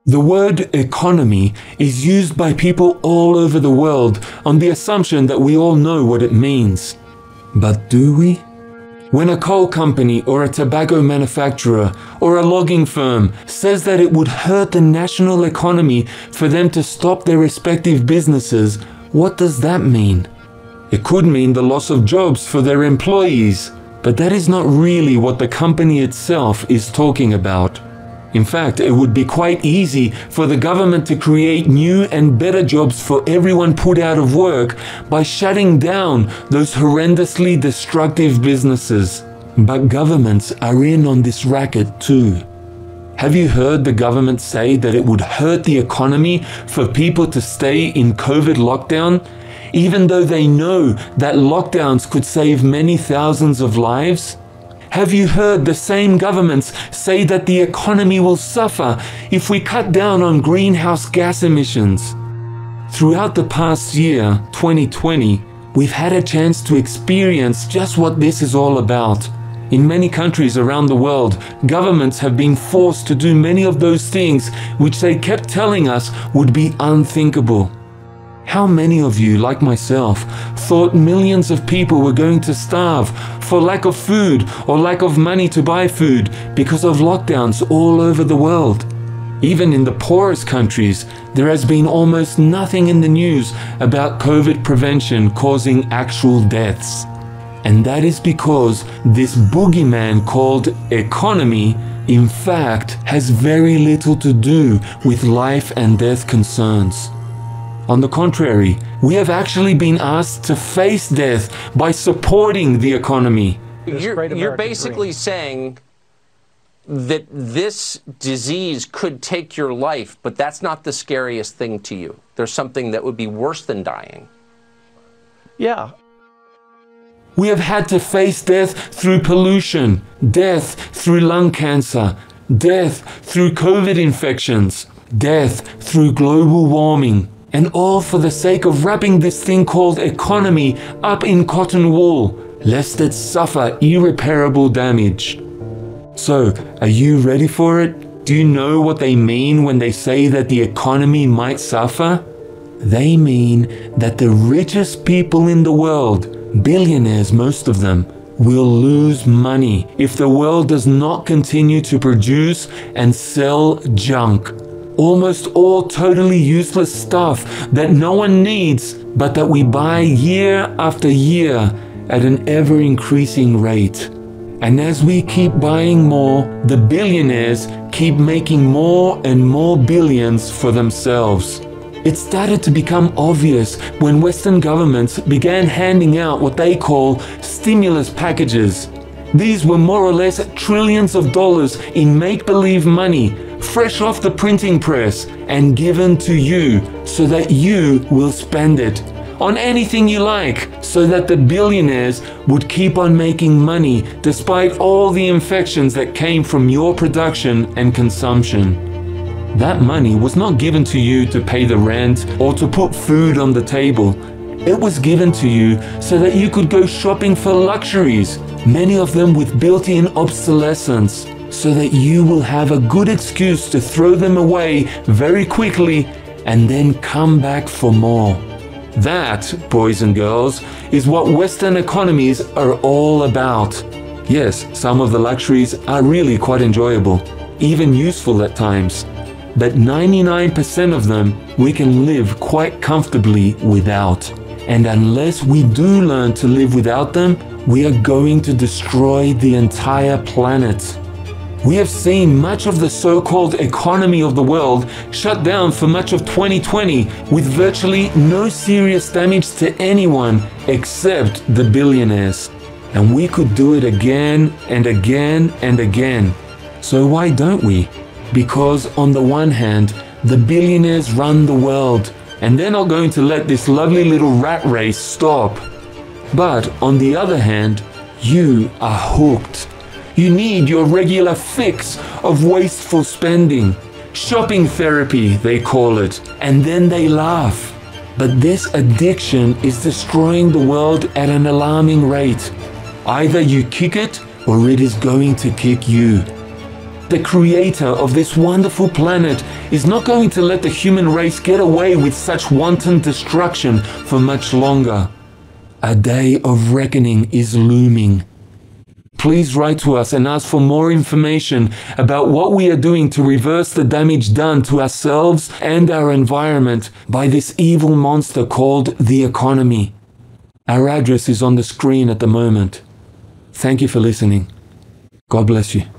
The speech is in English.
The word economy is used by people all over the world on the assumption that we all know what it means. But do we? When a coal company or a tobacco manufacturer or a logging firm says that it would hurt the national economy for them to stop their respective businesses, what does that mean? It could mean the loss of jobs for their employees, but that is not really what the company itself is talking about. In fact, it would be quite easy for the government to create new and better jobs for everyone put out of work by shutting down those horrendously destructive businesses. But governments are in on this racket too. Have you heard the government say that it would hurt the economy for people to stay in COVID lockdown, even though they know that lockdowns could save many thousands of lives? Have you heard the same governments say that the economy will suffer if we cut down on greenhouse gas emissions? Throughout the past year, 2020, we've had a chance to experience just what this is all about. In many countries around the world, governments have been forced to do many of those things which they kept telling us would be unthinkable. How many of you, like myself, thought millions of people were going to starve for lack of food or lack of money to buy food because of lockdowns all over the world? Even in the poorest countries, there has been almost nothing in the news about COVID prevention causing actual deaths. And that is because this boogeyman called economy, in fact, has very little to do with life and death concerns. On the contrary, we have actually been asked to face death by supporting the economy. You're basically saying that this disease could take your life, but that's not the scariest thing to you. There's something that would be worse than dying. Yeah. We have had to face death through pollution, death through lung cancer, death through COVID infections, death through global warming. And all for the sake of wrapping this thing called economy up in cotton wool, lest it suffer irreparable damage. So, are you ready for it? Do you know what they mean when they say that the economy might suffer? They mean that the richest people in the world, billionaires most of them, will lose money if the world does not continue to produce and sell junk. Almost all totally useless stuff that no one needs, but that we buy year after year at an ever-increasing rate. And as we keep buying more, the billionaires keep making more and more billions for themselves. It started to become obvious when Western governments began handing out what they call stimulus packages. These were more or less trillions of dollars in make-believe money, fresh off the printing press, and given to you so that you will spend it on anything you like, so that the billionaires would keep on making money despite all the infections that came from your production and consumption. That money was not given to you to pay the rent or to put food on the table. It was given to you so that you could go shopping for luxuries, many of them with built-in obsolescence, so that you will have a good excuse to throw them away very quickly and then come back for more. That, boys and girls, is what Western economies are all about. Yes, some of the luxuries are really quite enjoyable, even useful at times. But 99% of them we can live quite comfortably without. And unless we do learn to live without them, we are going to destroy the entire planet. We have seen much of the so-called economy of the world shut down for much of 2020 with virtually no serious damage to anyone except the billionaires. And we could do it again and again and again. So why don't we? Because on the one hand, the billionaires run the world, and they're not going to let this lovely little rat race stop. But on the other hand, you are hooked. You need your regular fix of wasteful spending. Shopping therapy, they call it, and then they laugh. But this addiction is destroying the world at an alarming rate. Either you kick it, or it is going to kick you. the creator of this wonderful planet is not going to let the human race get away with such wanton destruction for much longer. A day of reckoning is looming. Please write to us and ask for more information about what we are doing to reverse the damage done to ourselves and our environment by this evil monster called the economy. Our address is on the screen at the moment. Thank you for listening. God bless you.